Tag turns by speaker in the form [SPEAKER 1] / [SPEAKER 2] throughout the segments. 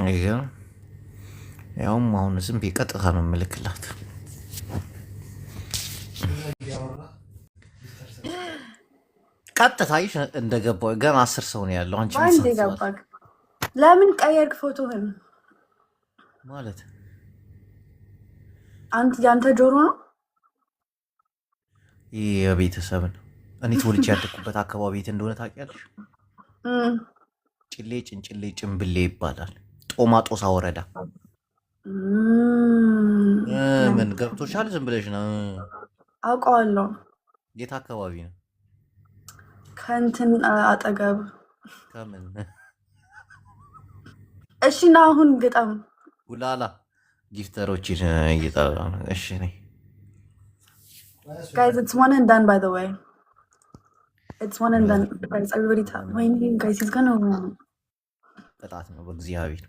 [SPEAKER 1] አየህ ያውም አሁን ዝም ብዬ ቀጥታ ነው የምልክላት። ቀጥታ ይሽ እንደገባው ገና 10 ሰው ነው ያለው። አንቺ ምን ሳትሰዋል?
[SPEAKER 2] ለምን ቀየርክ ፎቶህን?
[SPEAKER 1] ማለት
[SPEAKER 2] አንተ ያንተ ጆሮ ነው?
[SPEAKER 1] ይህ የቤተሰብ ነው። እኔ ተወልጄ ያደኩበት አካባቢ የት እንደሆነ ታውቂያለሽ? ጭሌ ጭንጭሌ ጭንብሌ ይባላል። ጦማጦሳ ወረዳ። ምን ገብቶሻል? ዝም ብለሽ ነው?
[SPEAKER 2] አውቀዋለሁ።
[SPEAKER 1] የት አካባቢ ነው?
[SPEAKER 2] ከእንትን አጠገብ።
[SPEAKER 1] ከምን?
[SPEAKER 2] እሺ ና አሁን ግጠም።
[SPEAKER 1] ውላላ ጊፍተሮችን እየጠራ ነው። እሺ ነኝ
[SPEAKER 2] guys, it's one and done by the way. It's one and done. Guys, everybody tap. Wait, guys, he's gonna wrong.
[SPEAKER 1] ቅጣት ነው በእግዚአብሔር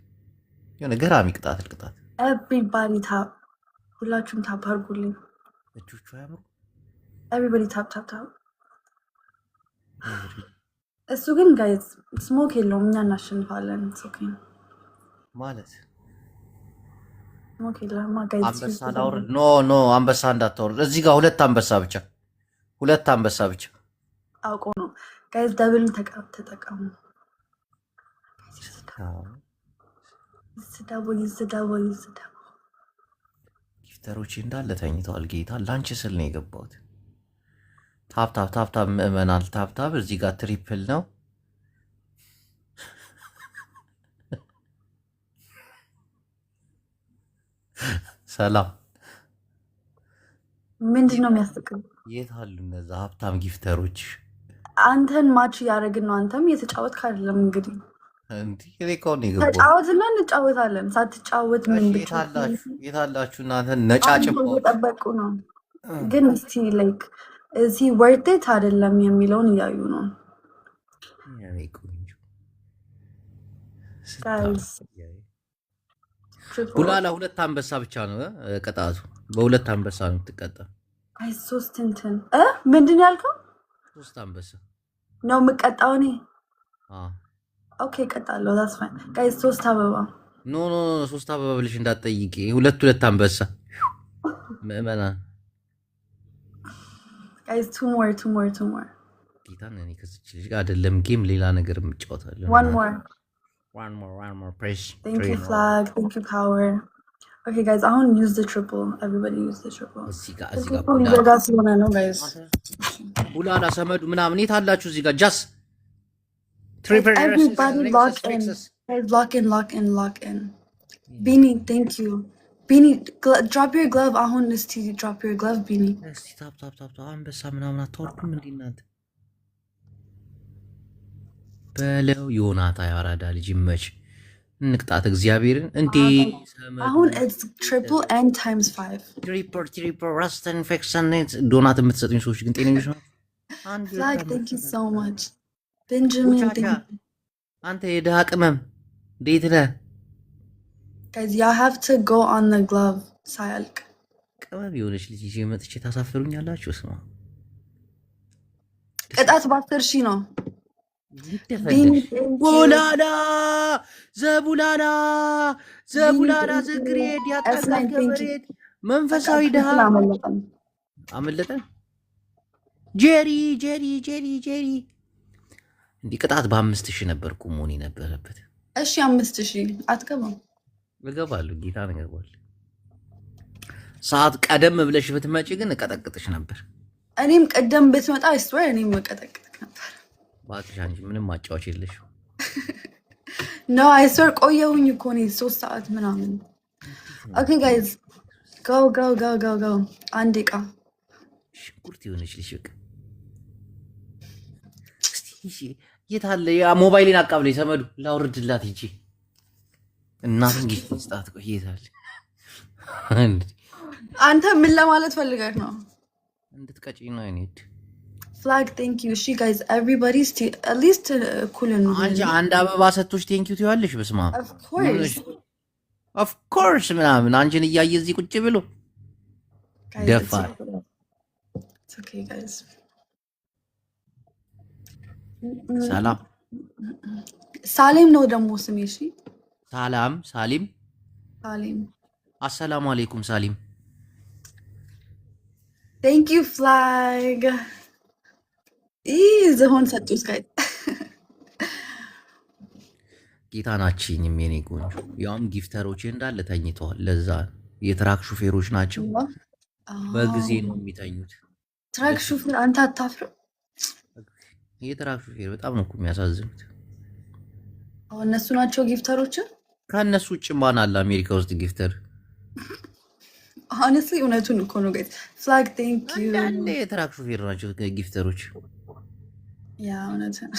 [SPEAKER 1] የሆነ ገራሚ ቅጣት ልቅጣት።
[SPEAKER 2] Everybody tap. ሁላችሁም ታፕ አድርጉልኝ።
[SPEAKER 1] እጆቹ አያምሩ።
[SPEAKER 2] Everybody tap tap tap. እሱ ግን ጋይዝ ስሞክ የለውም። እኛ እናሸንፋለን። ኦኬ
[SPEAKER 1] ማለት
[SPEAKER 2] ስሞክ የለውም። ጋይዝ
[SPEAKER 1] አንበሳ ላውርድ? ኖ አንበሳ እንዳታወርድ። እዚህ ጋር ሁለት አንበሳ ብቻ
[SPEAKER 2] አውቆ ነው ጋይዝ። ደብል ተጠቀሙ። ይስደቡ።
[SPEAKER 1] ጊፍተሮች እንዳለ ተኝተዋል። ጌታ ላንቺ ስል ነው የገባሁት። ታፕ ምእመናል ታፕ። እዚህ ጋር ትሪፕል ነው። ሰላም
[SPEAKER 2] ምንድን ነው የሚያስጠቅም?
[SPEAKER 1] የት አሉ እነዛ ሀብታም ጊፍተሮች?
[SPEAKER 2] አንተን ማች እያደረግን ነው። አንተም እየተጫወትክ አይደለም። እንግዲህ ተጫወትና እንጫወታለን። ሳትጫወት ምን
[SPEAKER 1] የታላችሁ እናንተ? ነጫጭ
[SPEAKER 2] ጠበቁ ነው። ግን እስቲ ላይክ እዚህ ወርዴት አይደለም የሚለውን እያዩ ነው።
[SPEAKER 1] ቡላላ ሁለት አንበሳ ብቻ ነው ቅጣቱ። በሁለት አንበሳ ነው የምትቀጣ።
[SPEAKER 2] ሶስት እንትን ምንድን ያልከው?
[SPEAKER 1] 3 አንበሳ
[SPEAKER 2] ነው የምቀጣው እኔ። ኦኬ እቀጣለሁ። ዛትስ ፋይን ጋይስ። 3 አበባ
[SPEAKER 1] ኖ 3 አበባ ብለሽ እንዳትጠይቂ። ሁለት አንበሳ ምእመና
[SPEAKER 2] guys. two more
[SPEAKER 1] ጌታን እኔ ከዚች ልጅ ጋር አይደለም ጌም ሌላ ነገር የምጫወታለሁ።
[SPEAKER 2] one more
[SPEAKER 1] press.
[SPEAKER 2] Thank you flag. Thank you power. Okay guys, I want to use the triple. Everybody use the triple.
[SPEAKER 1] እዚህ ጋር
[SPEAKER 2] guys.
[SPEAKER 1] ቡላላ ሰመዱ ምናምን የት አላችሁ? እዚህ ጋር ጃስ ትሪፕል
[SPEAKER 2] everybody lock in. Guys, lock in. Beanie, thank you. Beanie, drop your glove. I want this to drop your glove, Beanie.
[SPEAKER 1] ታፕ አንበሳ ምናምን አታወርዱም እንዴ እናንተ? በለው ዮናታ ያራዳ ልጅ መች እንቅጣት እግዚአብሔርን እንዴ።
[SPEAKER 2] አሁን it's triple and times 5
[SPEAKER 1] ትሪፕል ራስት ኢንፌክሽን ዶናት የምትሰጡኝ ሰዎች ግን ጤነኞች ነው?
[SPEAKER 2] flag, thank you so much. Benjamin, thank you.
[SPEAKER 1] አንተ የደሃ ቅመም እንዴት ነህ?
[SPEAKER 2] Guys, y'all have to go on the glove. ሳያልቅ
[SPEAKER 1] ቅመም የሆነች ልጅ ይዤ መጥቼ ታሳፍሩኛላችሁ። ስማ
[SPEAKER 2] ቅጣት በ10 ሺህ ነው።
[SPEAKER 1] ዘቡላና ዝግሬድ ያጣላ ገበሬድ መንፈሳዊ ድሃ አመለጠን። ጄሪ እንዲህ ቅጣት በ5000 ነበር ቁሞኒ ነበረበት።
[SPEAKER 2] እሺ 5000 አትገባም?
[SPEAKER 1] እገባለሁ። ጌታ ነገርኳል። ሰዓት ቀደም ብለሽ ብትመጪ ግን እቀጠቅጥሽ ነበር።
[SPEAKER 2] እኔም ቀደም ብትመጣ አይስወር እኔም እቀጠቅጥሽ ነበር።
[SPEAKER 1] እባክሽ አንቺ ምንም ማጫወች የለሽ።
[SPEAKER 2] ኖ አይስወር ቆየሁኝ እኮ እኔ 3 ሰዓት ምናምን። ኦኬ ጋይዝ go አንድ ዕቃ
[SPEAKER 1] ሽንኩርት ይሆነች ልሽ በቃ እስቲ የት አለ ያ ሞባይሌን አቃብለኝ ሰመዱ ላውርድላት እንጂ እናትን ጊፍት ስጣት ቆይታል።
[SPEAKER 2] አንተ ምን ለማለት ፈልገህ ነው?
[SPEAKER 1] እንድትቀጪ ነው አይኔት
[SPEAKER 2] flag. Thank you. She guys, everybody at least cool and
[SPEAKER 1] አንቺ አንድ አበባ ሰጥቶሽ ቴንክ ዩ ትያለሽ። በስማ of course ምናምን አንቺን እያየ እዚህ ቁጭ ብሎ ደፋር።
[SPEAKER 2] It's okay guys.
[SPEAKER 1] ሰላም
[SPEAKER 2] ሳሌም ነው ደግሞ ስሜ። እሺ
[SPEAKER 1] ሳሊም አሰላሙ አለይኩም ሳሊም
[SPEAKER 2] Thank you flag ዝሆን ሰጡት ጋይስ
[SPEAKER 1] ጌታናችንም የኔ ቆንጆ ያውም ጊፍተሮች እንዳለ ተኝተዋል ለዛ የትራክ ሹፌሮች ናቸው በጊዜ ነው የሚተኙት
[SPEAKER 2] ትራክ ሹፌር አንተ አታፍርም
[SPEAKER 1] የትራክ ሹፌር በጣም ነው የሚያሳዝኑት
[SPEAKER 2] እነሱ ናቸው ጊፍተሮች
[SPEAKER 1] ከነሱ ውጭ ማን አለ አሜሪካ ውስጥ ጊፍተር
[SPEAKER 2] honestly እውነቱን እኮ ነው ጋይስ flag thank you
[SPEAKER 1] እንዳለ የትራክ ሹፌር ናቸው ጊፍተሮች
[SPEAKER 2] ያ እውነቱን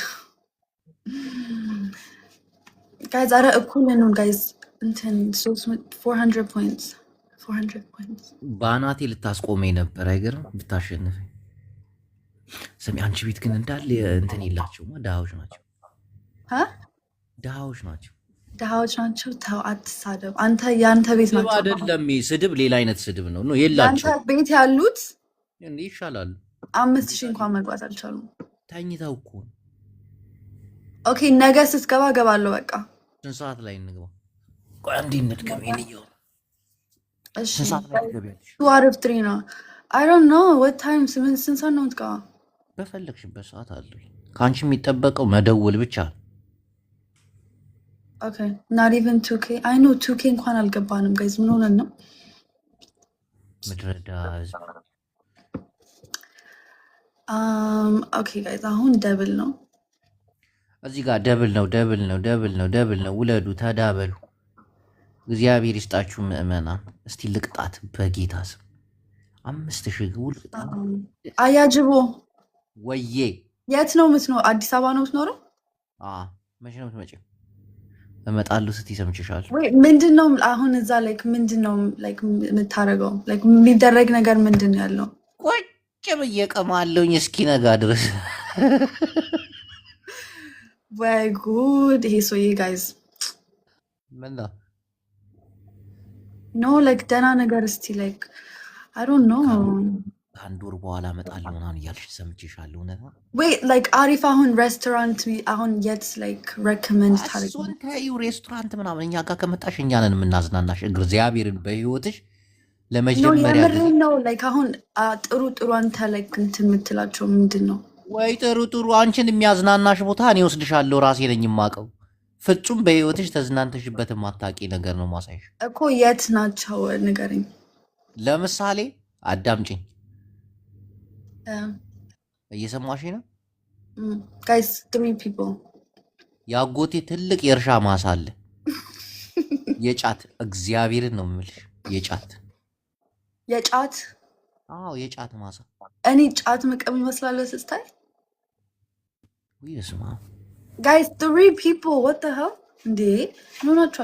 [SPEAKER 2] guys are እኩል ነው guys እንትን 400 points
[SPEAKER 1] ባናቴ ልታስቆመኝ ነበር አይገርም ብታሸንፍ ሰሚ አንቺ ቤት ግን እንዳለ እንትን የላቸውም ዳሃዎች ናቸው ዳሃዎች ናቸው
[SPEAKER 2] ተው አትሳደብ አንተ ያንተ ቤት ናቸው
[SPEAKER 1] አይደለም ስድብ ሌላ አይነት ስድብ ነው ነው የላቸው
[SPEAKER 2] ያንተ ቤት ያሉት
[SPEAKER 1] እንዴ ይሻላል
[SPEAKER 2] 5000 እንኳን መግባት አልቻሉም
[SPEAKER 1] ታኝታው እኮ
[SPEAKER 2] ኦኬ ነገ ስትገባ ገባለሁ በቃ
[SPEAKER 1] ስንት ሰዓት ላይ እንግባ ቆይ አንዴ እንድገም ይሄንየው
[SPEAKER 2] እሺ 2 out of 3 ነው I don't know what time ስንት ሰዓት ነው የምትገባ
[SPEAKER 1] በፈለግሽበት ሰዓት አለ ካንቺ የሚጠበቀው መደወል ብቻ
[SPEAKER 2] Okay, not even 2K. I know 2K እንኳን አልገባንም guys ምን ሆነን ነው
[SPEAKER 1] ምድረዳዝ
[SPEAKER 2] okay guys አሁን ደብል ነው
[SPEAKER 1] እዚህ ጋር ደብል ነው ውለዱ ተዳበሉ እግዚአብሔር ይስጣችሁ ምእመና እስቲ ልቅጣት በጌታ ስም 5000 ግውል ቅጣት
[SPEAKER 2] አያጅቦ
[SPEAKER 1] ወዬ
[SPEAKER 2] የት ነው የምትኖር አዲስ አበባ ነው የምትኖረው
[SPEAKER 1] መቼ ነው የምትመጪው እመጣለሁ ስትይ ሰምቼሻል
[SPEAKER 2] ወይ ምንድነው አሁን እዛ ላይክ ምንድነው ላይክ የምታረገው ላይክ የሚደረግ ነገር ምንድነው ያለው
[SPEAKER 1] ቁጭ በየቀማለሁኝ እስኪ ነጋ ድረስ
[SPEAKER 2] ወይ ጉድ ይሄ ሶዬ ጋይስ
[SPEAKER 1] ምንዳ
[SPEAKER 2] ኖ ላይክ ደና ነገር እስቲ ላይክ I don't know
[SPEAKER 1] አንድ ወር በኋላ እመጣለሁ ምናምን እያልሽ ሰምቼሻለሁ እውነት ነው
[SPEAKER 2] ወይ ላይክ አሪፍ አሁን ሬስቶራንት አሁን የት ላይክ ሬኮመንድ ታደርጊ
[SPEAKER 1] ሶንታዩ ሬስቶራንት ምናምን እኛ ጋር ከመጣሽ እኛ ነን የምናዝናናሽ እግዚአብሔርን በህይወትሽ ለመጀመሪያ
[SPEAKER 2] ነው ላይክ አሁን ጥሩ አንተ ላይክ እንትን የምትላቸው ምንድነው
[SPEAKER 1] ወይ ጥሩ አንቺን የሚያዝናናሽ ቦታ እኔ ወስድሻለሁ ራሴ ነኝ የማውቀው ፍጹም በህይወትሽ ተዝናንተሽበት የማታውቂ ነገር ነው ማሳይሽ
[SPEAKER 2] እኮ የት ናቸው ንገረኝ
[SPEAKER 1] ለምሳሌ አዳምጪኝ እየሰማሽ ነው
[SPEAKER 2] guys 3 people
[SPEAKER 1] ያጎቴ ትልቅ የእርሻ ማሳ አለ የጫት እግዚአብሔርን ነው የምልሽ የጫት የጫት ማሳ
[SPEAKER 2] እኔ ጫት መቀም ይመስላል ስታይ
[SPEAKER 1] ወይስማ
[SPEAKER 2] guys 3 people what the hell እንዴ ምን ናቸው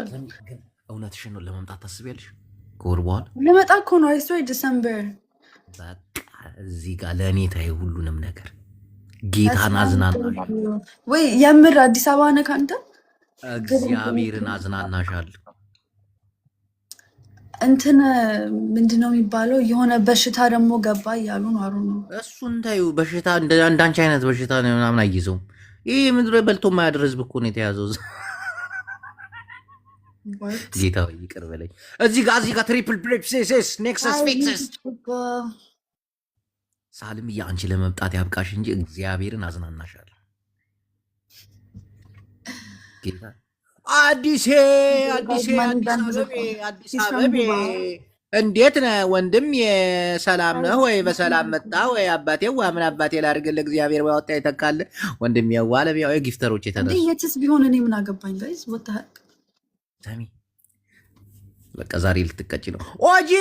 [SPEAKER 1] እውነትሽን ነው ለመምጣት ታስቢያለሽ ከወር በኋላ
[SPEAKER 2] ለመጣ እኮ ነው I swear December
[SPEAKER 1] እዚህ ጋር ለእኔ ታይ ሁሉንም ነገር ጌታን አዝናናሽ
[SPEAKER 2] ወይ የምር አዲስ አበባ ነህ አንተ
[SPEAKER 1] እግዚአብሔርን አዝናናሻለሁ
[SPEAKER 2] እንትን ምንድነው የሚባለው የሆነ በሽታ ደግሞ ገባ እያሉ ነው አሩ ነው
[SPEAKER 1] እሱን ታዩ በሽታ እንዳንቺ አይነት በሽታ ነው ምናምን አይይዘውም ይሄ ምድረ በልቶ ማያድር ህዝብ እኮ ነው የተያዘው ጌታው ይቅር በለኝ እዚህ ጋር ትሪፕል ፕሌክሲስ ኔክሰስ ፊክስስ ሳልም ያንቺ ለመምጣት ያብቃሽ እንጂ እግዚአብሔርን አዝናናሻለሁ ጌታ አዲስ አበቤ እንዴት ነህ ወንድም የሰላም ነህ ወይ በሰላም መጣ ወይ አባቴ ምን አባቴ ላድርግልህ እግዚአብሔር ባወጣ ይተካል ወንድም ያዋለ ያው ጊፍተሮች የተነሱ
[SPEAKER 2] እንዴትስ ቢሆን እኔ ምን አገባኝ ጋይስ ወጣህ
[SPEAKER 1] ሰሚ በቃ ዛሬ ልትቀጭ ነው ኦጂ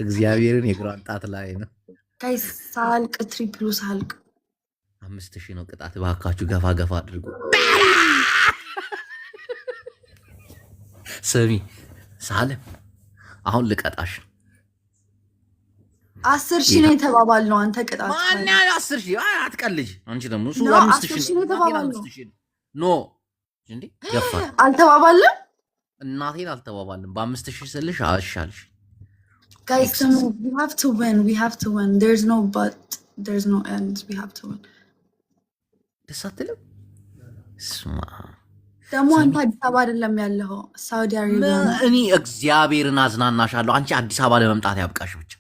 [SPEAKER 1] እግዚአብሔርን የግራን ጣት ላይ ነው
[SPEAKER 2] ጋይስ ሳልቅ ትሪፕሉ ሳልቅ
[SPEAKER 1] 5000 ነው ቅጣት ባካችሁ ገፋ አድርጉ ሰሚ ሳለም አሁን ልቀጣሽ
[SPEAKER 2] 10000 ነው የተባባልነው አንተ ቅጣት
[SPEAKER 1] ማን ያለ 10000 አትቀልጅ አንቺ ደግሞ እሱ 5000 ነው የተባባልነው ኖ እንዴ ገፋ
[SPEAKER 2] አልተባባልንም
[SPEAKER 1] እናቴን አልተባባልንም በ5000 ስልሽ አሻልሽ
[SPEAKER 2] guys we have to win there's no but there's no end we have to win
[SPEAKER 1] ደሳትለም ስማ
[SPEAKER 2] ደግሞ አንተ አዲስ አበባ አይደለም ያለው ሳውዲ አረቢያ።
[SPEAKER 1] እኔ እግዚአብሔርን አዝናናሻለሁ። አንቺ አዲስ አበባ ለመምጣት ያብቃሽ ብቻ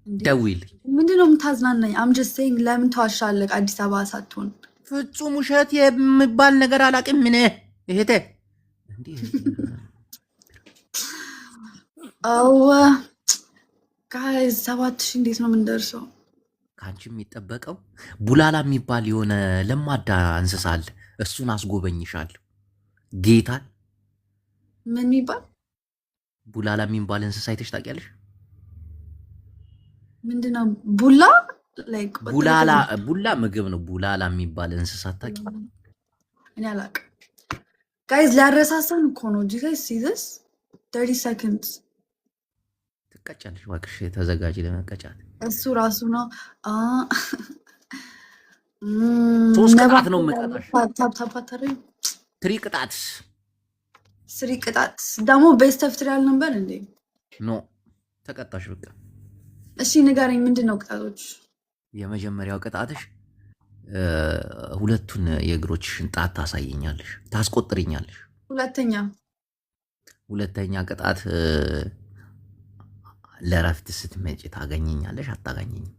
[SPEAKER 1] ደውይልኝ።
[SPEAKER 2] ምንድነው የምታዝናናኝ? አም ጀስት ሴይንግ ለምን ተዋሻለህ? አዲስ አበባ ሳትሆን
[SPEAKER 1] ፍጹም ውሸት የሚባል ነገር አላውቅም። ምን እህቴ እንዴ
[SPEAKER 2] ጋይዝ 7000 እንዴት ነው የምንደርሰው?
[SPEAKER 1] ከአንቺ የሚጠበቀው ቡላላ የሚባል የሆነ ለማዳ እንስሳ አለ። እሱን አስጎበኝሻለሁ። ጌታን
[SPEAKER 2] ምን የሚባል
[SPEAKER 1] ቡላላ የሚባል እንስሳ አይተሽ ታውቂያለሽ?
[SPEAKER 2] ምንድነው ቡላ?
[SPEAKER 1] ቡላ ምግብ ነው። ቡላላ የሚባል እንስሳ ታውቂ?
[SPEAKER 2] እኔ አላውቅም። ጋይዝ ሊያረሳሳን እኮ ነው። ዱ ዩ ጋይዝ ሲ ዚስ 30 seconds
[SPEAKER 1] ትቀጫለሽ። እባክሽ ተዘጋጂ ለመቀጫት።
[SPEAKER 2] እሱ ራሱ ነው
[SPEAKER 1] 3 ቅጣት ነው የምቀጣሽ። ትሪ ቅጣት
[SPEAKER 2] ስሪ ቅጣት ደግሞ ቤስት ኦፍ ትሪ ነበር እንዴ?
[SPEAKER 1] ኖ ተቀጣሽ በቃ።
[SPEAKER 2] እሺ ንገረኝ፣ ምንድን ነው ቅጣቶች?
[SPEAKER 1] የመጀመሪያው ቅጣትሽ ሁለቱን የእግሮችሽን ጣት ታሳየኛለሽ፣ ታስቆጥርኛለሽ። ሁለተኛ ቅጣት ለረፍት ስትመጪ ታገኘኛለሽ፣ አታገኘኝም።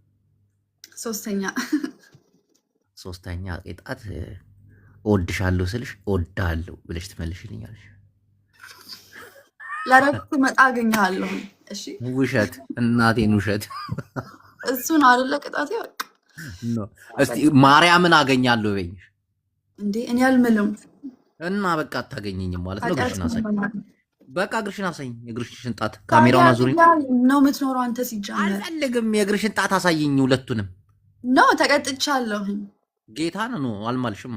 [SPEAKER 1] ሶስተኛ ቅጣት እወድሻለሁ ስልሽ እወድሃለሁ ብለሽ ትመልሽልኛለሽ።
[SPEAKER 2] ለረፍት መጣ አገኘሃለሁ። እሺ
[SPEAKER 1] ውሸት፣ እናቴን ውሸት።
[SPEAKER 2] እሱን አይደለ ቅጣቴ? በቃ
[SPEAKER 1] እስቲ ማርያምን አገኛለሁ በይኝ
[SPEAKER 2] እንዴ። እኔ አልምልም
[SPEAKER 1] እና በቃ አታገኘኝም ማለት ነው። እግርሽን አሳኝ፣ በቃ እግርሽን አሳኝ። የእግርሽን ጣት ካሜራውን አዙሪኝ
[SPEAKER 2] ነው የምትኖረው አንተ። ሲጀምር
[SPEAKER 1] አልፈልግም። የእግርሽን ጣት አሳይኝ ሁለቱንም።
[SPEAKER 2] ነው ተቀጥቻለሁ።
[SPEAKER 1] ጌታን ነው አልማልሽማ።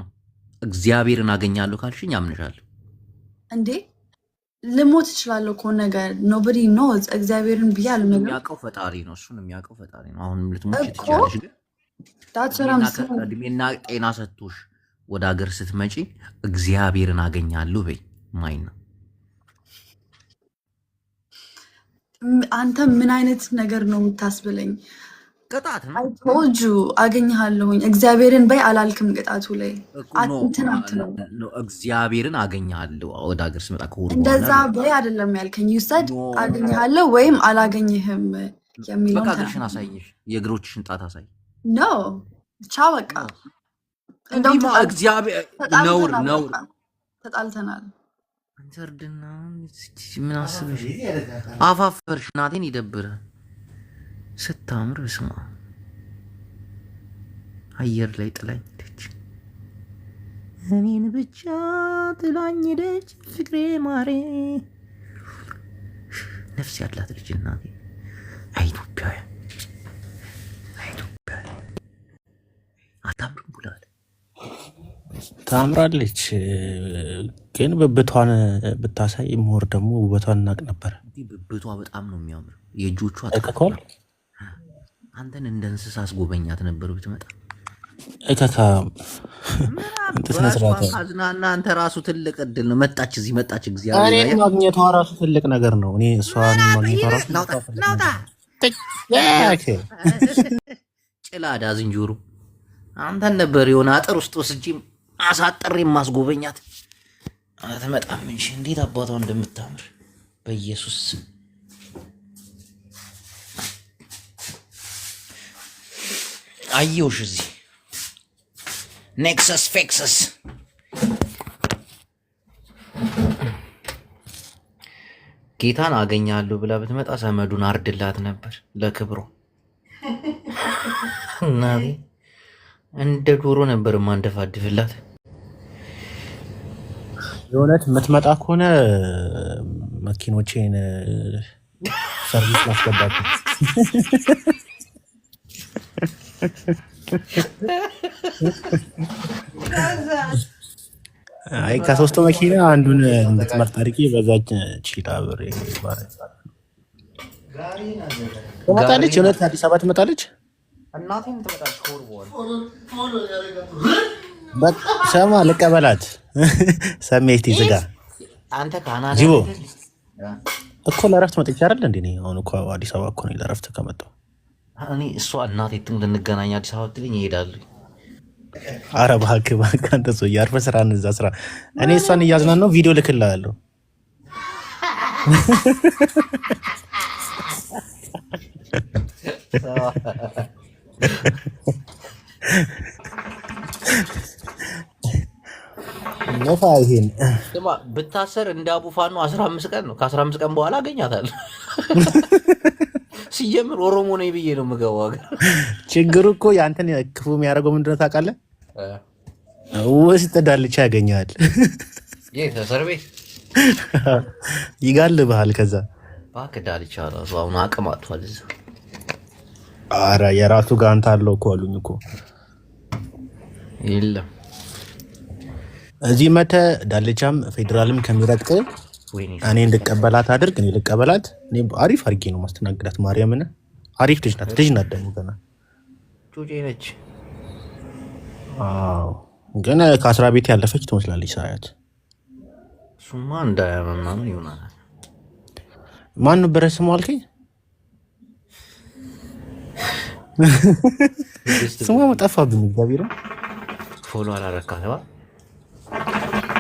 [SPEAKER 1] እግዚአብሔርን አገኛለሁ ካልሽኝ አምንሻለሁ።
[SPEAKER 2] እንዴ ልሞት እችላለሁ እኮ ነገር ኖበዲ ኖዝ። እግዚአብሔርን ብዬ አልምልም።
[SPEAKER 1] የሚያውቀው ፈጣሪ ነው። እሱን የሚያውቀው ፈጣሪ ነው። አሁን ልትሞች ትችላለሽ፣ ግን እድሜና ጤና ሰጥቶሽ ወደ ሀገር ስትመጪ እግዚአብሔርን አገኛለሁ በይ። ማይን ነው
[SPEAKER 2] አንተ ምን አይነት ነገር ነው የምታስብለኝ?
[SPEAKER 1] ቅጣት ነው።
[SPEAKER 2] አይቶጁ አገኘሃለሁኝ እግዚአብሔርን በይ አላልክም። ቅጣቱ ላይ
[SPEAKER 1] እግዚአብሔርን አገኘሃለሁ ወደ ሀገር ስመጣ ከሆነ
[SPEAKER 2] እንደዛ በይ አይደለም ያልከኝ። ዩሰድ አገኘሃለሁ ወይም አላገኘህም የሚለው።
[SPEAKER 1] በቃ እግርሽን አሳይሽ፣ የእግሮችሽን ጣት አሳይ።
[SPEAKER 2] ኖ ቻው በቃ።
[SPEAKER 1] እንደውም እግዚአብሔር ነውር
[SPEAKER 2] ተጣልተናል።
[SPEAKER 1] አንተርድና ምን አስበሽ አፋፈርሽ? ናቴን ይደብራል ስታምር። ስማ አየር ላይ ጥላኝ ሄደች፣ እኔን ብቻ ጥላኝ ሄደች። ፍቅሬ ማሬ ነፍስ ያላት ልጅ እናቴ። ኢትዮጵያ አታምርም ብሏል።
[SPEAKER 3] ታምራለች፣ ግን ብብቷን ብታሳይ ሞር ደግሞ ውበቷን እናቅ ነበር።
[SPEAKER 1] ብብቷ በጣም ነው የሚያምር። የእጆቿ
[SPEAKER 3] እከኳል።
[SPEAKER 1] አንተን እንደ እንስሳ አስጎበኛት ነበር ብትመጣ።
[SPEAKER 3] እከካ
[SPEAKER 1] አዝናና። አንተ ራሱ ትልቅ እድል ነው። መጣች፣ እዚህ መጣች። እግዚአብሔር
[SPEAKER 3] እኔ ማግኘቷ ራሱ ትልቅ ነገር ነው። እኔ እሷን ማግኘቷ ራሱ
[SPEAKER 1] ጭላዳ ዝንጀሮ። አንተን ነበር የሆነ አጥር ውስጥ ወስጄ አሳጥሬ ማስጎበኛት። አትመጣም እንጂ እንዴት አባቷ እንደምታምር በኢየሱስ አየውሽ። እዚህ ኔክሰስ ፌክሰስ ጌታን አገኛለሁ ብላ ብትመጣ ሰመዱን አርድላት ነበር ለክብሯ። እናቴ እንደ ዶሮ ነበር ማንደፋድፍላት።
[SPEAKER 3] የእውነት የምትመጣ ከሆነ መኪኖቼን ሰርቪስ ማስገባቸው። አይ ከሶስቱ መኪና አንዱን እንድትመርጥ አድርጌ በዛች ቺላ ብሬ ትመጣለች። የእውነት አዲስ አበባ ትመጣለች።
[SPEAKER 1] እናቴም ትመጣለች።
[SPEAKER 3] ሰማ ልቀበላት። ሰሜቲ ዝጋ
[SPEAKER 1] አንተ ካናዳ
[SPEAKER 3] ጅቦ እኮ ለረፍት መጥቼ አይደል እንዴ? አሁን እኮ አዲስ አበባ እኮ ነው ለረፍት ከመጣሁ።
[SPEAKER 1] እኔ እሷ እናቴ እንድንገናኝ አዲስ አበባ ትልኝ ይሄዳሉ።
[SPEAKER 3] ኧረ እባክህ አንተ ሰውዬ አርፈህ ስራ እዛ ስራ። እኔ እሷን እያዝናናሁ ቪዲዮ ልክልሃለሁ። ነፋ ይሄን
[SPEAKER 1] ስማ ብታሰር እንደ አቡፋኖ 15 ቀን ነው። ከ15 ቀን በኋላ አገኛታለሁ። ሲጀምር ኦሮሞ ነኝ ብዬ ነው የምገባው ሀገር።
[SPEAKER 3] ችግሩ እኮ ያንተን ክፉ የሚያደርገው ምንድን ነው ታውቃለህ? ውስጥ ዳልቻ ያገኛል።
[SPEAKER 1] ይህ እስር ቤት
[SPEAKER 3] ይጋልብሃል። ከዛ
[SPEAKER 1] እባክህ ዳልቻ ራሱ አሁን አቅም አጥቷል እዛ።
[SPEAKER 3] ኧረ የራሱ ጋንታ አለው እኮ አሉኝ እኮ።
[SPEAKER 1] የለም
[SPEAKER 3] እዚህ መተህ ዳልቻም ፌዴራልም ከሚረግጥ እኔ እንድቀበላት አድርግ። እኔ ልቀበላት። እኔ አሪፍ አድርጌ ነው ማስተናግዳት። ማርያምን አሪፍ ልጅ ናት። ልጅ ናት ደግሞ ገና
[SPEAKER 1] ጩጬ ነች።
[SPEAKER 3] አዎ ግን ከአስራ ቤት ያለፈች ትመስላለች ሳያት።
[SPEAKER 1] እሱማ እንዳያመናምን ይሆናል።
[SPEAKER 3] ማን ነበረ ስሙ አልከኝ? ስሟ ጠፋብኝ። እግዚአብሔር
[SPEAKER 1] ፎሎ አላረካትም።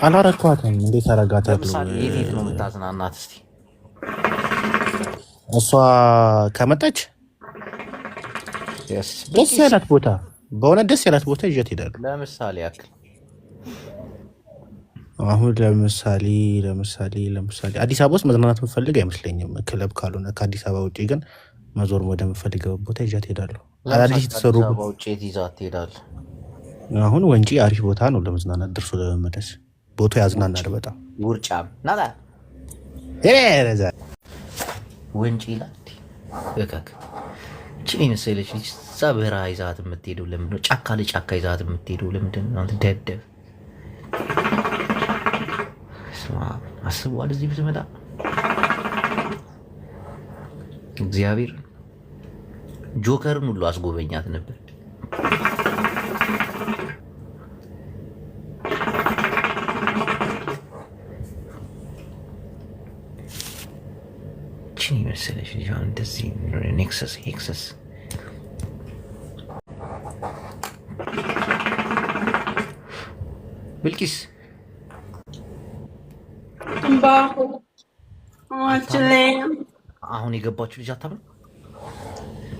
[SPEAKER 3] አላረኳትም። እንዴት አረጋታለሁ?
[SPEAKER 1] የት ነው የምታዝናናት? እስኪ
[SPEAKER 3] እሷ ከመጣች ደስ ያላት ቦታ በእውነት ደስ ያላት ቦታ ይዣት ሄዳሉ።
[SPEAKER 1] ለምሳሌ ያክል
[SPEAKER 3] አሁን ለምሳሌ አዲስ አበባ ውስጥ መዝናናት የምፈልግ አይመስለኝም። ክለብ ካልሆነ ከአዲስ አበባ ውጭ ግን መዞር ወደምፈልገው ቦታ ይዣት ሄዳሉ። አዲስ የተሰሩ
[SPEAKER 1] ውጭ ይዛት ትሄዳል።
[SPEAKER 3] አሁን ወንጪ አሪፍ ቦታ ነው ለመዝናናት ደርሶ ለመመለስ። ቦታው ያዝናናል በጣም።
[SPEAKER 1] ውርጫም ናታ ወንጪ ይላል በካክ እቺን የመሰለች ልጅ እዛ በረሃ ይዛት የምትሄደው ለምንድን ነው? ጫካ ለጫካ ይዛት የምትሄደው ለምንድን ነው? አንተ ደደብ አስበዋል። እዚህ ብትመጣ እግዚአብሔር ጆከርን ሁሉ አስጎበኛት ነበር። እቺን የመሰለች ልጅ እንደዚህ ኔክሰስ ብልቂስ አሁን የገባችው ልጅ አታምነው።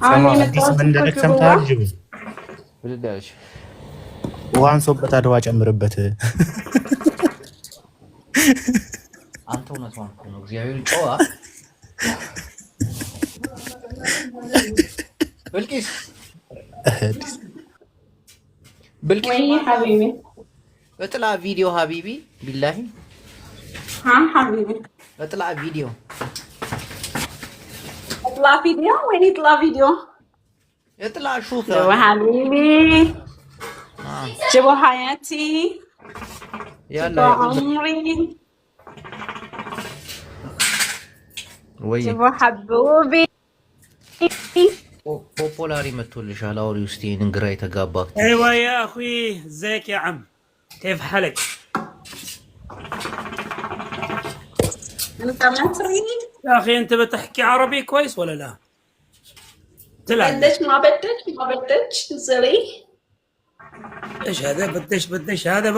[SPEAKER 3] አዲስ መንደረክ ሰምተሃል? ጅቡ
[SPEAKER 1] ብልዳለች
[SPEAKER 3] ውሃን ሶበት አድዋ ጨምርበት።
[SPEAKER 1] አንተ እውነቷን እኮ ነው። እግዚአብሔር ጨዋ ብልቂስ
[SPEAKER 4] حبيبي
[SPEAKER 1] اطلع فيديو حبيبي بالله.
[SPEAKER 4] ها حبيبي
[SPEAKER 1] اطلع فيديو.
[SPEAKER 4] اطلع فيديو؟ وين يطلع فيديو؟
[SPEAKER 1] اطلع شوف
[SPEAKER 4] جوا حبيبي جوا حياتي
[SPEAKER 1] يلا
[SPEAKER 4] جوا عمري
[SPEAKER 1] وي
[SPEAKER 4] جوا حبوبي
[SPEAKER 1] بوبولاري متولش على اوري وستين انقراي تقابك.
[SPEAKER 5] ايوه يا اخوي ازيك يا عم كيف حالك؟
[SPEAKER 4] انت مصري؟
[SPEAKER 5] يا اخي انت بتحكي عربي كويس ولا لا؟ تلعب
[SPEAKER 4] ما بدك زري
[SPEAKER 5] ايش هذا بدش هذا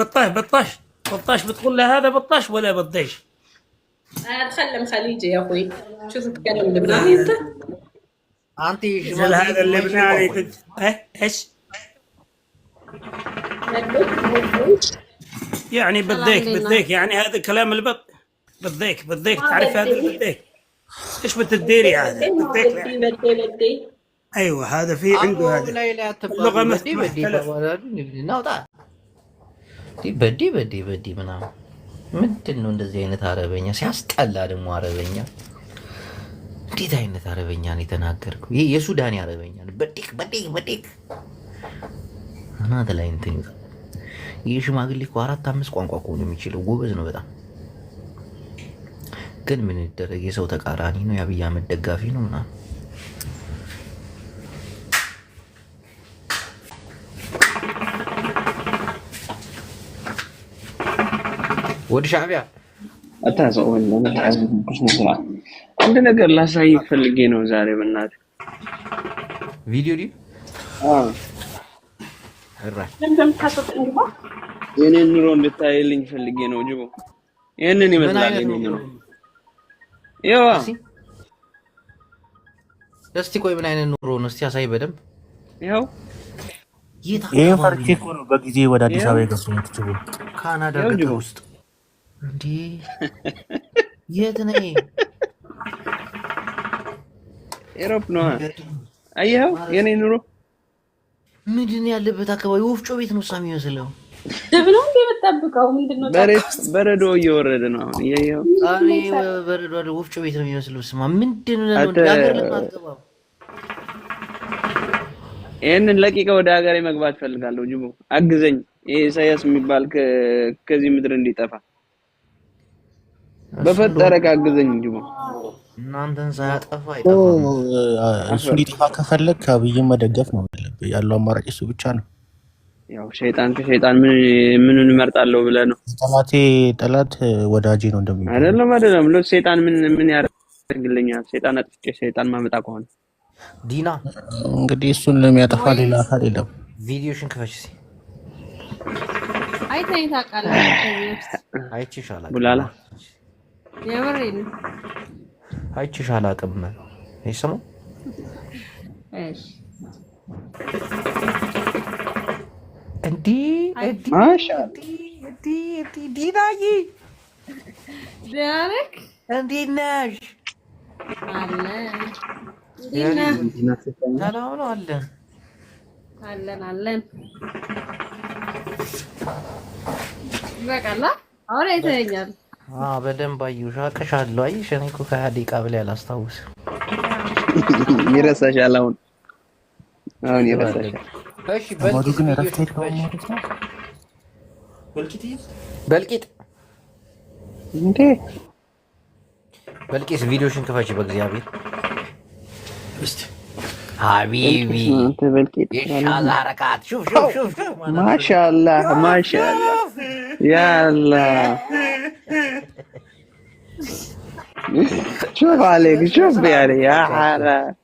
[SPEAKER 5] بطاش بتقول له هذا بطاش ولا بدش؟
[SPEAKER 4] انا اتكلم خليجي يا اخوي. شو تتكلم لبناني انت؟
[SPEAKER 1] انت
[SPEAKER 5] هذا اللبناني ايش؟ يعني بديك يعني هذا كلام بديك تعرف هذا بديك ايش بتديري هذا؟
[SPEAKER 4] بدي
[SPEAKER 5] ايوه هذا في عنده هذا اللغه
[SPEAKER 1] بدي ምናምን ምንድን ነው እንደዚህ አይነት አረበኛ ሲያስጠላ። ደግሞ አረበኛ እንዴት አይነት አረበኛ ነው የተናገርከው? ይሄ የሱዳኒ አረበኛ ነው። በዲክ አናተ ላይ እንትን ይላል። ይሄ ሽማግሌ እኮ 4-5 ቋንቋ እኮ ነው የሚችለው። ጎበዝ ነው በጣም። ግን ምን ይደረግ፣ የሰው ተቃራኒ ነው። የአብይ አህመድ ደጋፊ ነው ምናምን። ወደ ሻዕቢያ
[SPEAKER 6] አታዘውን ለምን ኩሽ ነው? አንድ ነገር ላሳይ ፈልጌ ነው ዛሬ በእናትህ
[SPEAKER 1] ቪዲዮ ዲ
[SPEAKER 4] ለምን ታስወጣኝ ግባ
[SPEAKER 6] የኔን ኑሮ እንድታይልኝ ፈልጌ ነው ጅቦ ይሄንን ይመስላል የኔ ኑሮ ያው
[SPEAKER 1] እስቲ ቆይ ምን አይነት ኑሮ ነው እስቲ ያሳይ በደንብ
[SPEAKER 6] ያው
[SPEAKER 3] ይሄን ፈርቼ እኮ ነው በጊዜ ወደ አዲስ አበባ የገባሁት ጅቦ
[SPEAKER 1] ካናዳ ገጠር ውስጥ እንዴ የት ነህ
[SPEAKER 6] ኤሮፕ ነው አየኸው የኔ ኑሮ
[SPEAKER 1] ምንድን ያለበት አካባቢ ወፍጮ ቤት ነው ሳሚ መስለው
[SPEAKER 4] ደብሎ እንደ መጣብቀው ምንድነው
[SPEAKER 6] በረዶ እየወረደ ነው አሁን ይሄው
[SPEAKER 1] አሬ በረዶ ወፍጮ ቤት ነው የሚመስለው ስማ ምንድነው ነው ሀገር ለማጥባው
[SPEAKER 6] ይሄንን ለቂቃ ወደ ሀገሬ መግባት ፈልጋለሁ ጅቦ አግዘኝ ይሄ ኢሳያስ የሚባል ከዚህ ምድር እንዲጠፋ በፈጠረክ አግዘኝ ጅቦ
[SPEAKER 1] እናንተን ሳያጠፋ አይጠፋም
[SPEAKER 3] እሱ እንዲጠፋ ከፈለክ አብይን መደገፍ ነው ያለው አማራጭ እሱ ብቻ ነው
[SPEAKER 6] ያው ሸይጣን ከሸይጣን ምን እንመርጣለሁ ብለህ ነው
[SPEAKER 3] ጠላት ወዳጄ ነው እንደሚባለው
[SPEAKER 6] አይደለም ለሸይጣን ምን ያደርግልኛል ሸይጣን አጥፍቼ ሸይጣን ማመጣ ከሆነ
[SPEAKER 1] ዲና
[SPEAKER 3] እንግዲህ እሱን ለሚያጠፋ ሌላ አካል የለም
[SPEAKER 1] ቪዲዮሽን ክፈች እስኪ
[SPEAKER 4] አይተኸኝ ታውቃለህ
[SPEAKER 1] አይቼሻለሁ
[SPEAKER 6] ቡላላ
[SPEAKER 4] የምሬን
[SPEAKER 1] አይቼሻለሁ አቅም አይሰማው
[SPEAKER 4] እሺ
[SPEAKER 1] እንዲ
[SPEAKER 6] ማሻአላ
[SPEAKER 1] ዲናዬ
[SPEAKER 4] ዳረክ
[SPEAKER 1] እንዴት ነሽ
[SPEAKER 4] አለ
[SPEAKER 1] ሰላም ነው
[SPEAKER 4] አለን በቃላ አሁን አይተኸኛል
[SPEAKER 1] በደንብ አየሁሽ አውቅሻለሁ አየሽ እኔ እኮ ከደቂቃ በላይ አላስታውስም
[SPEAKER 6] ይረሳሻል አሁን ይረሳሻል
[SPEAKER 1] እሺ በልቂጥ
[SPEAKER 6] እንዴ
[SPEAKER 1] በልቂስ ቪዲዮሽን ክፈች በእግዚአብሔር እስቲ ሀቢቢ ኢንሻአላ ረካት ሹፍ
[SPEAKER 6] ማሻአላ ያላ شوف عليك شوف يعني يا حالك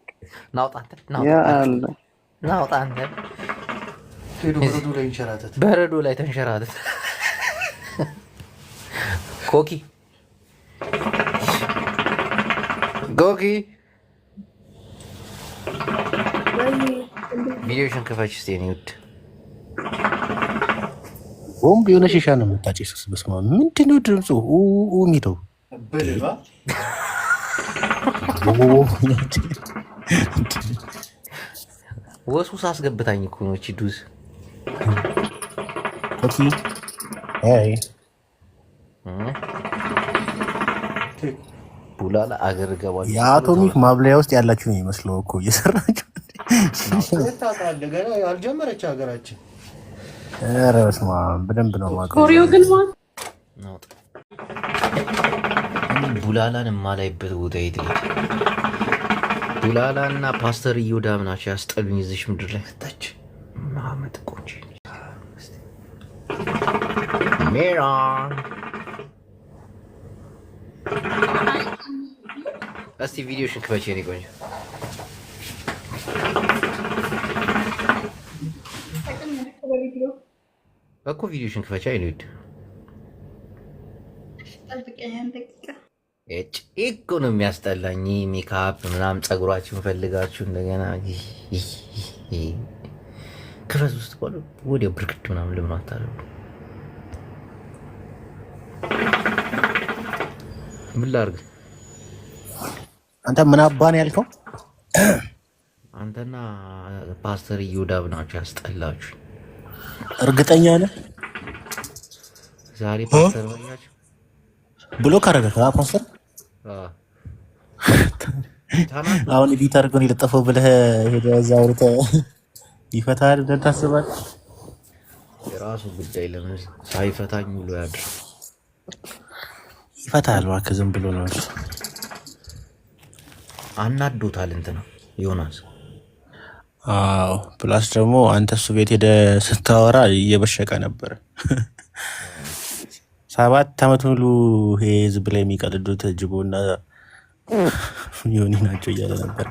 [SPEAKER 1] يا الله ناوط انت በረዶ ላይ ተንሸራተት ኮኪ ቪዲዮሽን ክፈች እስቲ እኔ ውድ
[SPEAKER 3] ቦምብ የሆነ ሺሻ ነው የምታጨስስ በስማ ምንድን ነው ድምፁ የሚለው
[SPEAKER 1] ወሱስ አስገብታኝ እኮ ነው እቺ ዱዝ
[SPEAKER 3] ኮኪ አይ
[SPEAKER 1] ቡላላ አገር ገባኝ
[SPEAKER 3] የአቶሚክ ማብለያ ውስጥ ያላችሁ ነው ይመስለው እኮ እየሰራችሁ
[SPEAKER 7] ገና ያልጀመረች ሀገራችን
[SPEAKER 3] ኧረ በስመ አብ በደንብ ነው የማውቀው
[SPEAKER 4] ኮሪዮ ግን ማለት
[SPEAKER 1] ቡላላን የማላይበት ቦታ የት ልሂድ ቡላላና ፓስተር ኢዮዳብ ናቸው ያስጠሉኝ እዚሽ ምድር ላይ መጣች ማመጥ ቆንጆ ሜራን እስቲ ቪዲዮሽን ክፈች የኔ ቆንጆ እኮ ቪዲዮሽን ክፈች አይሉድ እኮ ነው የሚያስጠላኝ ሜካፕ ምናምን ጸጉራችሁን ፈልጋችሁ እንደገና ክፈት ውስጥ ባሉ ወዲያው ብርክድ ምናምን ለምን አታደርጉ ምን ላድርግ
[SPEAKER 3] አንተ ምን አባን ያልከው
[SPEAKER 1] አንተና ፓስተር ኢዮዳብ ናቸው ያስጠላችሁ
[SPEAKER 3] እርግጠኛ ነህ
[SPEAKER 1] ዛሬ ፓስተር ወኛችሁ
[SPEAKER 3] ብሎክ አደረገ ፓስተር አሁን ኤዲት አድርገው የለጠፈው ብለህ ሄደህ እዛ አውርተህ ይፈታል ብለህ ታስባለህ
[SPEAKER 1] የራሱ ጉዳይ ለምን ሳይፈታኝ ብሎ ያድር
[SPEAKER 3] ይፈታል እባክህ ዝም ብሎ ነው
[SPEAKER 1] አናዶታል እንትና ዮናስ
[SPEAKER 3] አዎ ፕላስ ደግሞ አንተ እሱ ቤት ሄደህ ስታወራ እየበሸቀ ነበር 7 ዓመት ሙሉ ይሄ ህዝብ ላይ የሚቀልዱት ጅቦና ዮኒ ናቸው እያለ ነበር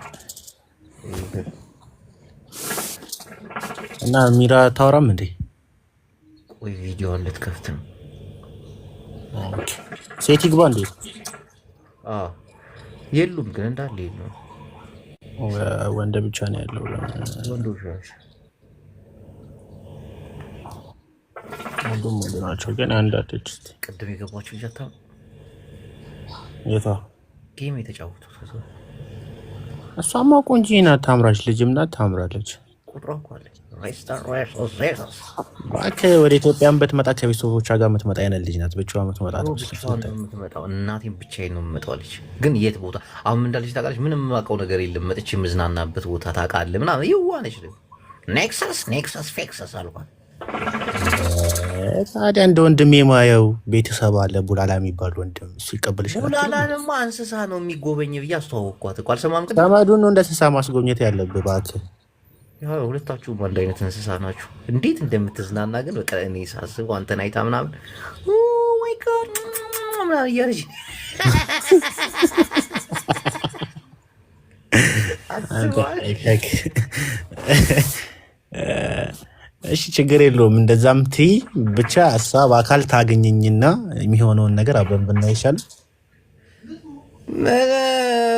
[SPEAKER 3] እና ሚራ ታወራም እንዴ?
[SPEAKER 1] ቆይ ቪዲዮ ልትከፍት ነው።
[SPEAKER 3] ሴት ይግባ እንዴ?
[SPEAKER 1] የሉም ግን እንዳለ የሉም።
[SPEAKER 3] ወንድ ብቻ ነው ያለው።
[SPEAKER 1] ወንዶች
[SPEAKER 3] ናቸው ግን አንዳች
[SPEAKER 1] ቅድም የገባችሁ ልጅ
[SPEAKER 3] የታ
[SPEAKER 1] ጌም የተጫወቱት
[SPEAKER 3] እሷማ ቆንጆ ናት፣ ታምራለች። ልጅም ናት፣ ታምራለች።
[SPEAKER 1] ቁጥሯ እኮ አለ።
[SPEAKER 3] ወደ ኢትዮጵያን ብትመጣ ከቤተሰቦቿ ጋር የምትመጣ አይነት ልጅ ናት። ብቻዋን
[SPEAKER 1] የምትመጣው እናቴን ብቻዬን ነው የምመጣው አለች። ግን የት ቦታ አሁን እንዳለች ታውቃለች? ምንም የማውቀው ነገር የለም። መጥቼ የምዝናናበት ቦታ ታውቃለህ ምናምን ይዋነች። ኔክሰስ ፌክሰስ አልኳት።
[SPEAKER 3] ታዲያ እንደ ወንድሜ የማየው ቤተሰብ አለ፣ ቡላላ የሚባል ወንድም፣ እሱ ይቀበልሻል።
[SPEAKER 1] ቡላላንማ እንስሳ ነው የሚጎበኝ ብዬ አስተዋወቅኳት እኮ። አልሰማም?
[SPEAKER 3] ዘመዱን ነው እንደ እንስሳ ማስጎብኘት ያለብህ እባክህ።
[SPEAKER 1] ሁለታችሁም አንድ አይነት እንስሳ ናችሁ። እንዴት እንደምትዝናና ግን በቃ እኔ ሳስበው አንተን አይታ ምናምን ወይ ጋድ ምናምን እያለች
[SPEAKER 3] እሺ ችግር የለውም። እንደዛም ትይ ብቻ እሷ በአካል ታገኘኝና የሚሆነውን ነገር አብረን ብናይ ይሻላል።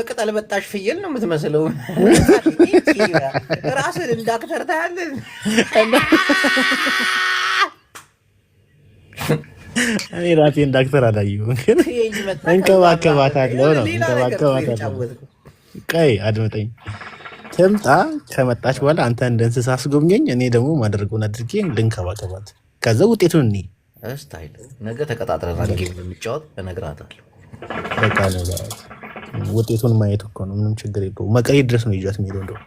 [SPEAKER 1] ቅጠል በጣሽ ፍየል ነው የምትመስለው። ራስን እንዳክተር ታያለን።
[SPEAKER 3] እኔ ራሴ እንዳክተር አላየሁም፣ ግን እንከባከባታለሁ ነው እንከባከባታለሁ። ቀይ አድምጠኝ፣ ትምጣ። ከመጣች በኋላ አንተ እንደ እንስሳ አስጎብኘኝ፣ እኔ ደግሞ ማደርገውን አድርጌ ልንከባከባት። ከዛ ውጤቱን እኔ
[SPEAKER 1] ስታይል ነገ ተቀጣጥረን ጌም የሚጫወት እነግራታለሁ።
[SPEAKER 3] በቃ ነገር ውጤቱን ማየት እኮ ነው። ምንም ችግር የለውም። መቀሌ ድረስ ነው ይዣት የምሄደው። እንደው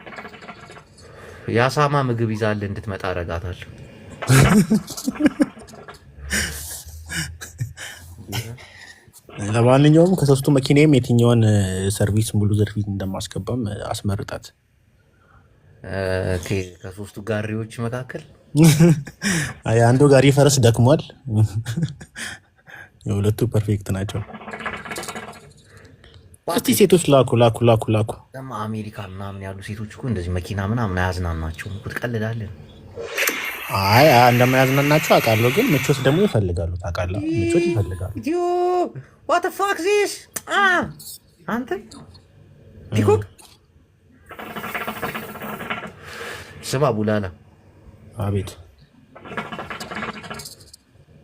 [SPEAKER 1] የአሳማ ምግብ ይዛልህ እንድትመጣ አደርጋታለሁ።
[SPEAKER 3] ለማንኛውም ከሶስቱ መኪናዬም የትኛውን ሰርቪስ ሙሉ ዘርፊት እንደማስገባም አስመርጣት።
[SPEAKER 1] ከሶስቱ ጋሪዎች መካከል
[SPEAKER 3] አንዱ ጋሪ ፈረስ ደክሟል፣ የሁለቱ ፐርፌክት ናቸው። እስቲ ሴቶች ላኩ።
[SPEAKER 1] አሜሪካ ምናምን ያሉ ሴቶች እኮ እንደዚህ መኪና ምናምን አያዝናናቸውም እኮ። ትቀልዳለህ?
[SPEAKER 3] አይ እንደማያዝናናቸው አውቃለሁ፣ ግን ምቾት ደግሞ ይፈልጋሉ። ታውቃለህ፣ ምቾት ይፈልጋሉ።
[SPEAKER 1] what the fuck this አንተ ፒኮክ ስማ ቡላላ።
[SPEAKER 3] አቤት።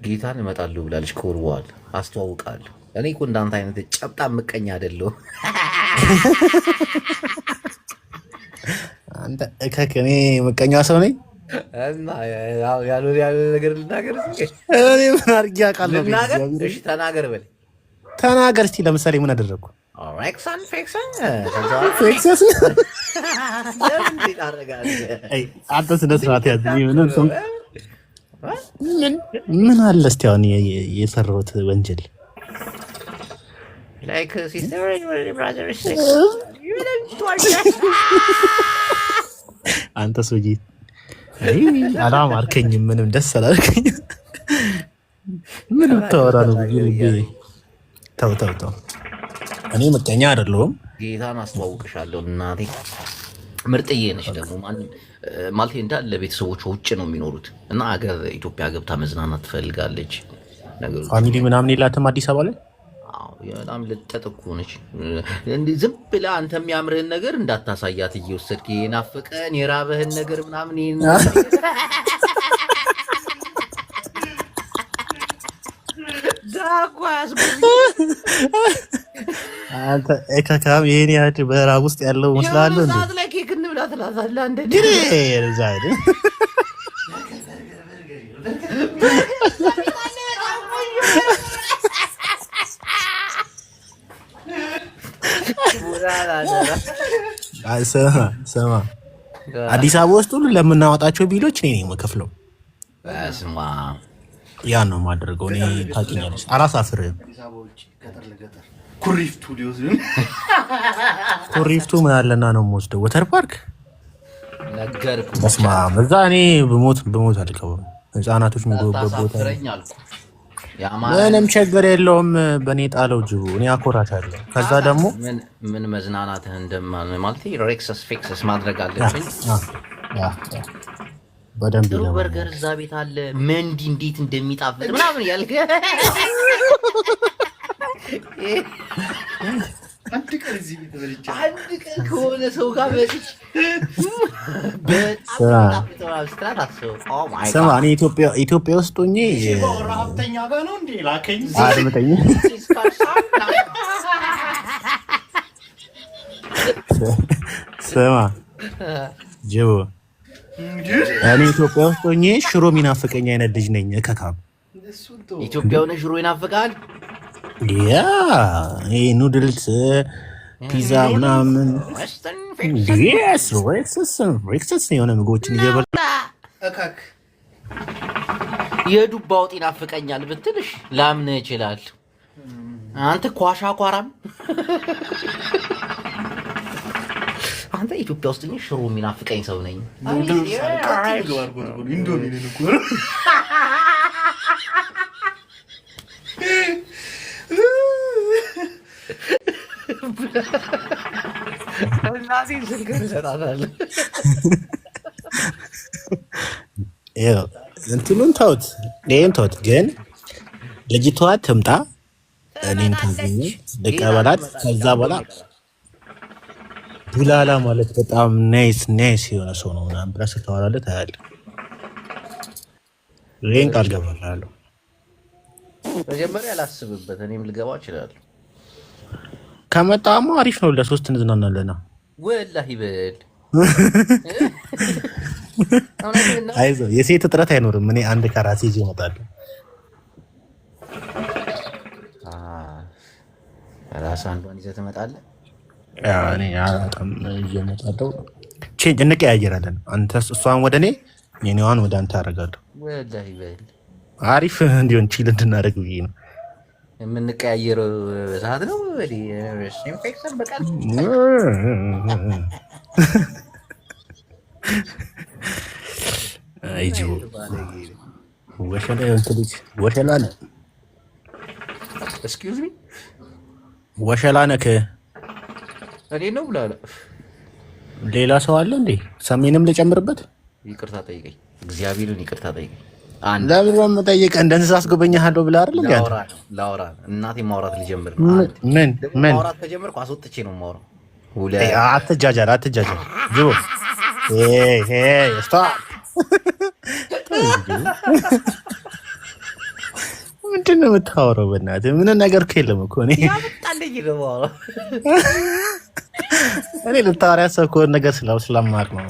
[SPEAKER 1] ጌታን እመጣለሁ ብላለች። ከወር በኋላ አስተዋውቃለሁ። እኔ እኮ እንዳንተ አይነት ጨብጣ ምቀኛ አይደለሁ።
[SPEAKER 3] አንተ እኔ ምቀኛ ሰው ነኝ
[SPEAKER 1] እና ያለው ነገር ልናገር።
[SPEAKER 3] እኔ ምን አድርጌ አውቃለሁ?
[SPEAKER 1] እሺ ተናገር በለኝ።
[SPEAKER 3] ተናገር እስቲ። ለምሳሌ ምን አደረግኩ?
[SPEAKER 1] ሬክሰን
[SPEAKER 3] አንተ ስነ ስርዓት ያዝ። ምን አለ እስቲ አሁን የሰራሁት ወንጀል አንተ ሰውዬ አላማርከኝም። ምንም ደስ አላልከኝም። ምን ታወራ ነው? ተው እኔ ምቀኛ አይደለሁም።
[SPEAKER 1] ጌታን አስተዋውቅሻለሁ። እናቴ ምርጥዬ ነች። ደግሞ ማለቴ እንዳለ ቤተሰቦቿ ውጭ ነው የሚኖሩት እና አገር ኢትዮጵያ ገብታ መዝናናት ትፈልጋለች።
[SPEAKER 3] ፋሚሊ ምናምን የላትም አዲስ አበባ ላይ።
[SPEAKER 1] በጣም ልጠጥ እኮ ነች። ዝም ብላ አንተ የሚያምርህን ነገር እንዳታሳያት እየወሰድክ የናፈቀን የራበህን ነገር ምናምን
[SPEAKER 3] አንተ እከካም ይሄን ያህል በራብ ውስጥ ያለው መስላለሁ እንዴ?
[SPEAKER 1] ሰዓት ላይ ኬክ እንብላ ትላታለህ አንተ።
[SPEAKER 3] ስማ አዲስ አበባ ውስጥ ሁሉ ለምናወጣቸው ቢሎች እኔ ነኝ የምከፍለው።
[SPEAKER 1] ስማ
[SPEAKER 3] ያን ነው የማደርገው። እኔ ታውቂኛለሽ፣ አላሳፍርህም። ኩሪፍቱ ምን አለና ነው የምወስደው? ወተር ፓርክ
[SPEAKER 1] ነገርኩህ።
[SPEAKER 3] በስመ አብ እዛ እኔ ብሞት አልቀበም። ህፃናቶች የሚገቡበት ቦታ ምንም ችግር የለውም። በእኔ ጣለው ጅቡ። እኔ አኮራታለሁ። ከዛ ደግሞ
[SPEAKER 1] ምን መዝናናትህ ማለት ሬክሰስ ፌክሰስ ማድረግ አለብኝ።
[SPEAKER 3] በደንብ
[SPEAKER 1] ጥሩ በርገር እዛ ቤት አለ። መንዲ እንዴት እንደሚጣፍጥ ምናምን ያልከ አንድ ቀን እዚህ ቤት በልቻ አንድ ቀን ከሆነ ሰው ጋር በልች
[SPEAKER 3] ስማ እኔ ኢትዮጵያ ውስጥ ሆኜ
[SPEAKER 7] ሀብተኛ ጋር ነው እንዴ ላከኝ
[SPEAKER 3] አድምጠኝ ስማ ጅቦ እኔ ኢትዮጵያ ውስጥ ሆኜ ሽሮ የሚናፍቀኝ አይነት ልጅ ነኝ ከካም
[SPEAKER 1] ኢትዮጵያ ሆነ ሽሮ ይናፍቃል
[SPEAKER 3] ያ ይሄ ኑድልስ ፒዛ ምናምን ዲስ ሬክሰስ የሆነ ምግቦችን እየበላ
[SPEAKER 1] እካክ የዱባ ወጥ ይናፍቀኛል ብትልሽ ላምነ ይችላል አንተ ኳሻ ኳራም አንተ ኢትዮጵያ ውስጥ ነኝ ሽሮ የሚናፍቀኝ ሰው ነኝ
[SPEAKER 3] እንትኑን ተውት ይሄን ተውት ግን ልጅቷ ትምጣ እኔን ታገኘ ልቀበላት ከዛ በኋላ ቡላላ ማለት በጣም ናይስ የሆነ ሰው ነው ምናምን ብላ ስትዋራለት ታያለህ ይሄን ቃል ገባላለሁ
[SPEAKER 1] መጀመሪያ አላስብበት እኔም ልገባ እችላለሁ
[SPEAKER 3] ከመጣማ አሪፍ ነው ለሶስት እንዝናናለና
[SPEAKER 1] ወላሂ በል
[SPEAKER 3] አይዞህ የሴት እጥረት አይኖርም እኔ አንድ ከራሴ ይዤ እመጣለሁ
[SPEAKER 1] ራስ አንዷን ይዘህ ትመጣለህ
[SPEAKER 3] እኔ በጣም ይዤ እመጣለሁ ቼንጅ እንቀያየራለን አንተ እሷን ወደ እኔ የኔዋን ወደ አንተ አደርጋለሁ
[SPEAKER 1] ወላሂ በል
[SPEAKER 3] አሪፍ እንዲሆን ቺል እንድናደርግ ብዬ ነው
[SPEAKER 1] የምንቀያየረው ሰዓት ነው ኢንፌክሽን በቃል
[SPEAKER 3] አይጆ ወሸላ እንግዲህ ወሸላ ነው
[SPEAKER 1] ኤክስኪውዝ ሚ
[SPEAKER 3] ወሸላ ነክ
[SPEAKER 1] እኔ ነው ብላለ
[SPEAKER 3] ሌላ ሰው አለ እንዴ ሰሜንም ልጨምርበት
[SPEAKER 1] ይቅርታ ጠይቀኝ እግዚአብሔርን ይቅርታ ጠይቀኝ
[SPEAKER 3] ለምን በመጠየቅ እንደ እንስሳ አስጎበኛለሁ ብለህ አይደል እንዴ
[SPEAKER 1] ላውራ እናቴ ማውራት ልጀምር
[SPEAKER 3] ምን
[SPEAKER 1] ማውራት ከጀመርኩ አስወጥቼ ነው የማወራው
[SPEAKER 3] አትጃጃል ጅቦ ስቶፕ ምንድን ነው የምታወራው በእናትህ ምን ነገር እኮ የለም እኮ እኔ ልታወራ ያሰብከውን ነገር ስለማውቅ ነው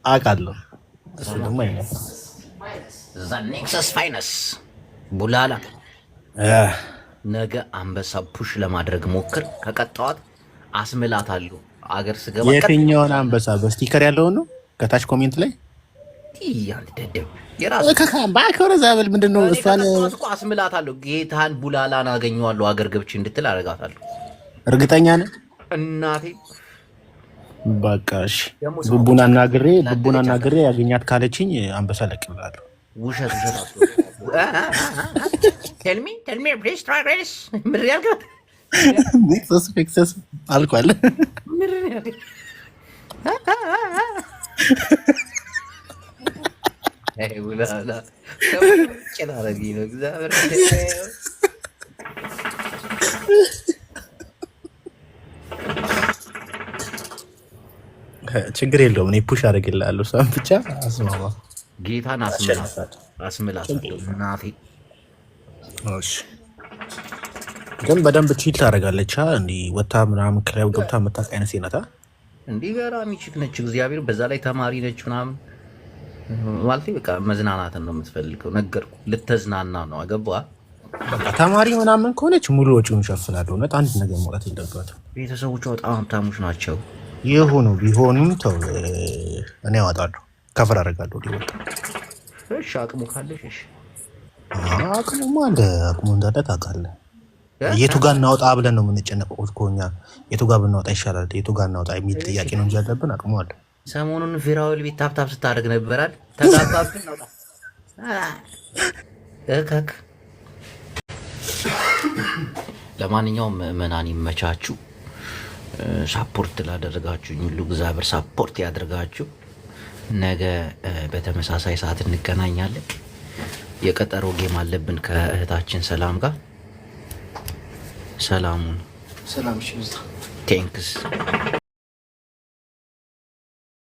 [SPEAKER 3] አውቃለሁ እሱ ደግሞ
[SPEAKER 1] ኔክሰስ ፋይነስ ቡላላ ነገ አንበሳ ፑሽ ለማድረግ ሞክር ከቀጣዋት አስምላታለሁ አገር ስገባ
[SPEAKER 3] የትኛውን አንበሳ በስቲከር ያለውን ነው ከታች ኮሜንት ላይ
[SPEAKER 1] ደደብ የራሱ
[SPEAKER 3] ባከረ ዛበል ምንድነው እሷን
[SPEAKER 1] አስምላታለሁ ጌታን ቡላላን አገኘዋለሁ አገር ገብቼ እንድትል አረጋታለሁ
[SPEAKER 3] እርግጠኛ ነህ
[SPEAKER 1] እናቴ
[SPEAKER 3] በቃሽ ቡቡና አናግሬ ያገኛት ካለችኝ አንበሳ ለቅብላለሁ
[SPEAKER 1] ውሸት tell me please try this ምን ያልከ
[SPEAKER 3] ኔክሰስ አልኳለ
[SPEAKER 1] ምን ያልከ ውላላ ጨናረጊ ነው እግዚአብሔር
[SPEAKER 3] ችግር የለውም እኔ ፑሽ አደርግልሃለሁ እሷን ብቻ አስማማ
[SPEAKER 1] ጌታን አስምላታለሁ እናቴ
[SPEAKER 3] እሺ ግን በደንብ ቺል ታደርጋለች እንዲህ ወታ ምናምን ክለብ ገብታ የምታውቅ አይነት ሴት ናት
[SPEAKER 1] እንዲህ ገራሚ ቺክ ነች እግዚአብሔር በዛ ላይ ተማሪ ነች ምናምን ማለት በቃ መዝናናትን ነው የምትፈልገው ነገርኩ ልተዝናና ነው አገባህ
[SPEAKER 3] በቃ ተማሪ ምናምን ከሆነች ሙሉ ወጪውን ይሸፍናል እውነት አንድ ነገር ማለት የለባትም
[SPEAKER 1] ቤተሰቦቿ በጣም ሀብታሞች ናቸው
[SPEAKER 3] ይሁኑ ቢሆኑም ተው እኔ አወጣለሁ ከፍር አደርጋለሁ ሊወጣ
[SPEAKER 1] እሺ አቅሙ ካለሽ እሺ
[SPEAKER 3] አቅሙ አለ አቅሙ እንዳለ ታውቃለህ የቱ ጋር እናውጣ ብለን ነው የምንጨነቀው እኮ እኛ የቱ ጋር ብናወጣ ይሻላል የቱ ጋር እናውጣ የሚል ጥያቄ ነው እንጂ ያለብን አቅሙ አለ
[SPEAKER 1] ሰሞኑን ፊራውል ቤት ታፕታፕ ስታደርግ ነበራል ተጋባብን እናውጣ እከክ ለማንኛውም ምዕመናን ይመቻችሁ ሳፖርት ላደረጋችሁ ሁሉ እግዚአብሔር ሳፖርት ያድርጋችሁ ነገ በተመሳሳይ ሰዓት እንገናኛለን። የቀጠሮ ጌም አለብን ከእህታችን ሰላም ጋር። ሰላሙን
[SPEAKER 3] ሰላም።
[SPEAKER 1] ቴንክስ